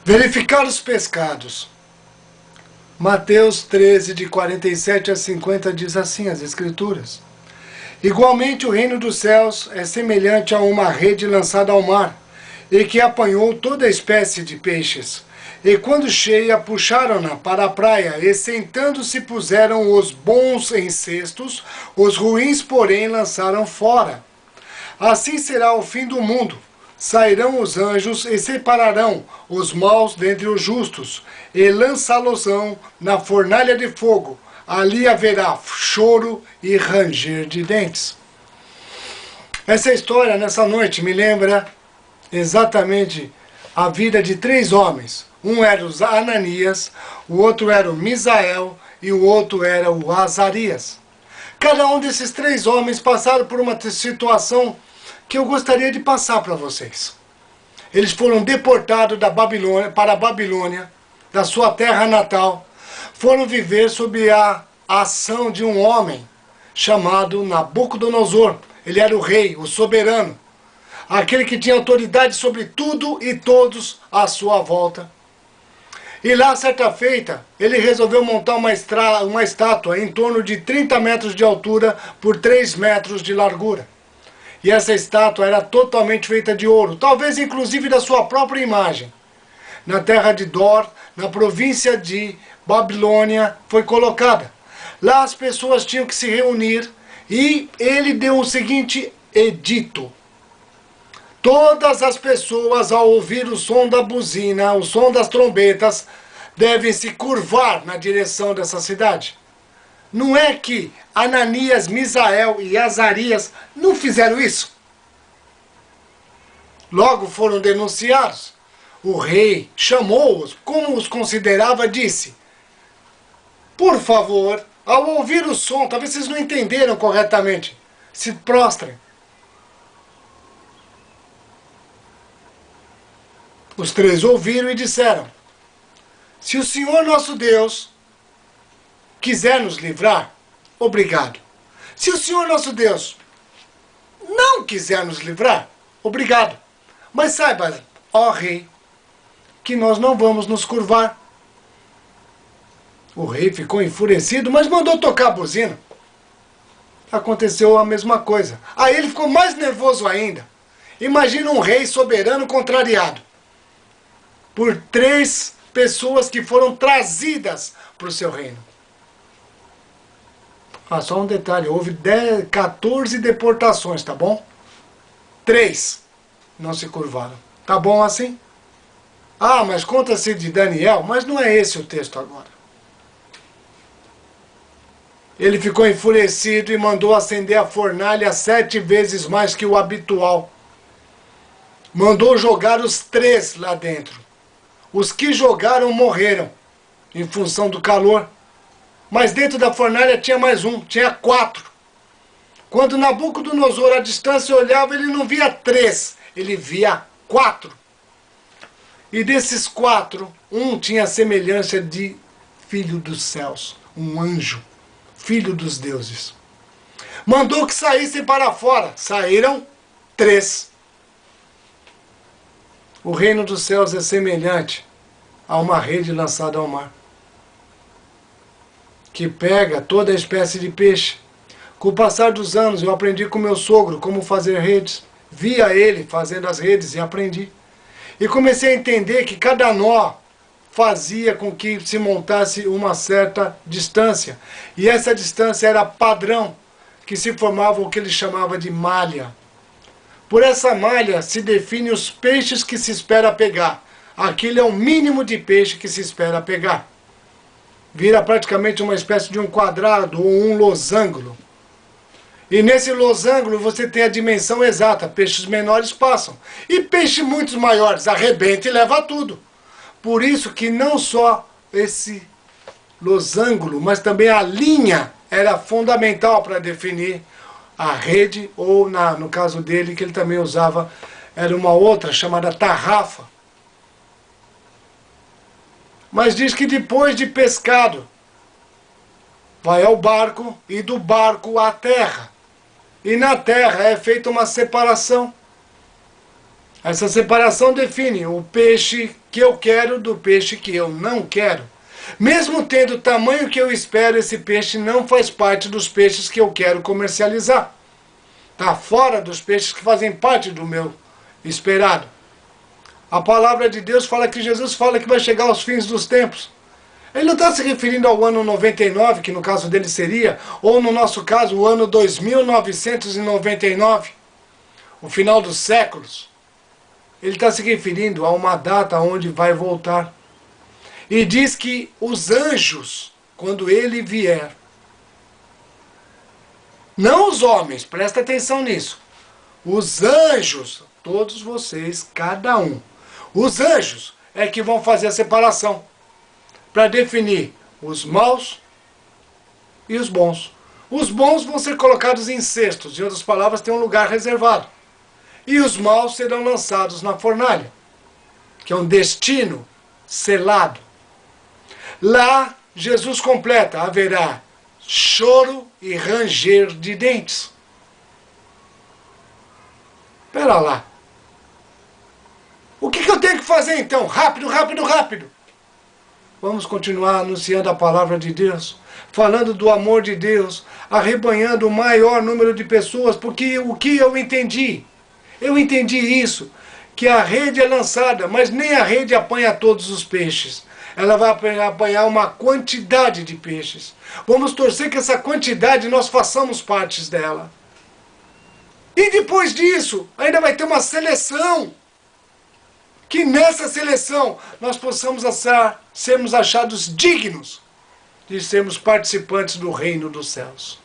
Verificar os pescados. Mateus 13, de 47 a 50, diz assim as Escrituras. Igualmente o reino dos céus é semelhante a uma rede lançada ao mar, e que apanhou toda espécie de peixes. E quando cheia, puxaram-na para a praia, e sentando-se puseram os bons em cestos, os ruins, porém, lançaram fora. Assim será o fim do mundo. Sairão os anjos e separarão os maus dentre os justos, e lançá-los-ão na fornalha de fogo. Ali haverá choro e ranger de dentes. Essa história, nessa noite, me lembra exatamente a vida de 3 homens. Um era o Ananias, o outro era o Misael e o outro era o Azarias. Cada um desses 3 homens passaram por uma situação que eu gostaria de passar para vocês. Eles foram deportados da Babilônia, para a Babilônia, da sua terra natal. Foram viver sob a ação de um homem chamado Nabucodonosor. Ele era o rei, o soberano, aquele que tinha autoridade sobre tudo e todos à sua volta. E lá, certa feita, ele resolveu montar uma estátua em torno de 30 metros de altura por 3 metros de largura. E essa estátua era totalmente feita de ouro, talvez inclusive da sua própria imagem. Na terra de Dor, na província de Babilônia, foi colocada. Lá as pessoas tinham que se reunir e ele deu o seguinte edito. Todas as pessoas, ao ouvir o som da buzina, o som das trombetas, devem se curvar na direção dessa cidade. Não é que Ananias, Misael e Azarias não fizeram isso? Logo foram denunciados. O rei chamou-os, como os considerava, disse: por favor, ao ouvir o som, talvez vocês não entenderam corretamente, se prostrem. Os 3 ouviram e disseram: se o Senhor nosso Deus quiser nos livrar, obrigado. Se o Senhor nosso Deus não quiser nos livrar, obrigado. Mas saiba, ó rei, que nós não vamos nos curvar. O rei ficou enfurecido, mas mandou tocar a buzina. Aconteceu a mesma coisa. Aí ele ficou mais nervoso ainda. Imagina um rei soberano contrariado por 3 pessoas que foram trazidas para o seu reino. Só um detalhe, houve 14 deportações, tá bom? 3 não se curvaram. Tá bom assim? Ah, mas conta-se de Daniel, mas não é esse o texto agora. Ele ficou enfurecido e mandou acender a fornalha 7 vezes mais que o habitual. Mandou jogar os 3 lá dentro. Os que jogaram morreram, em função do calor. Mas dentro da fornalha tinha mais um, tinha 4. Quando Nabucodonosor, à distância, olhava, ele não via 3, ele via 4. E desses 4, um tinha a semelhança de filho dos céus, um anjo, filho dos deuses. Mandou que saíssem para fora. Saíram 3. O reino dos céus é semelhante a uma rede lançada ao mar, que pega toda a espécie de peixe. Com o passar dos anos, eu aprendi com meu sogro como fazer redes. Via ele fazendo as redes e aprendi. E comecei a entender que cada nó fazia com que se montasse uma certa distância. E essa distância era padrão, que se formava o que ele chamava de malha. Por essa malha se define os peixes que se espera pegar. Aquilo é o mínimo de peixe que se espera pegar. Vira praticamente uma espécie de um quadrado ou um losango. E nesse losango você tem a dimensão exata. Peixes menores passam. E peixes muito maiores arrebenta e leva tudo. Por isso que não só esse losango, mas também a linha era fundamental para definir a rede, ou no caso dele, que ele também usava, era uma outra chamada tarrafa. Mas diz que depois de pescado, vai ao barco e do barco à terra. E na terra é feita uma separação. Essa separação define o peixe que eu quero do peixe que eu não quero. Mesmo tendo o tamanho que eu espero, esse peixe não faz parte dos peixes que eu quero comercializar. Está fora dos peixes que fazem parte do meu esperado. A palavra de Deus fala que Jesus fala que vai chegar aos fins dos tempos. Ele não está se referindo ao ano 99, que no caso dele seria, ou no nosso caso, o ano 2999, o final dos séculos. Ele está se referindo a uma data onde vai voltar. E diz que os anjos, quando ele vier, não os homens, presta atenção nisso, os anjos, todos vocês, cada um, os anjos é que vão fazer a separação para definir os maus e os bons. Os bons vão ser colocados em cestos, em outras palavras, tem um lugar reservado. E os maus serão lançados na fornalha, que é um destino selado. Lá, Jesus completa, haverá choro e ranger de dentes. Espera lá. O que eu tenho que fazer então? Rápido, rápido, rápido. Vamos continuar anunciando a palavra de Deus, falando do amor de Deus, arrebanhando o maior número de pessoas, porque o que eu entendi? Eu entendi isso, que a rede é lançada, mas nem a rede apanha todos os peixes. Ela vai apanhar uma quantidade de peixes. Vamos torcer que essa quantidade nós façamos partes dela. E depois disso, ainda vai ter uma seleção. Que nessa seleção nós possamos sermos achados dignos de sermos participantes do reino dos céus.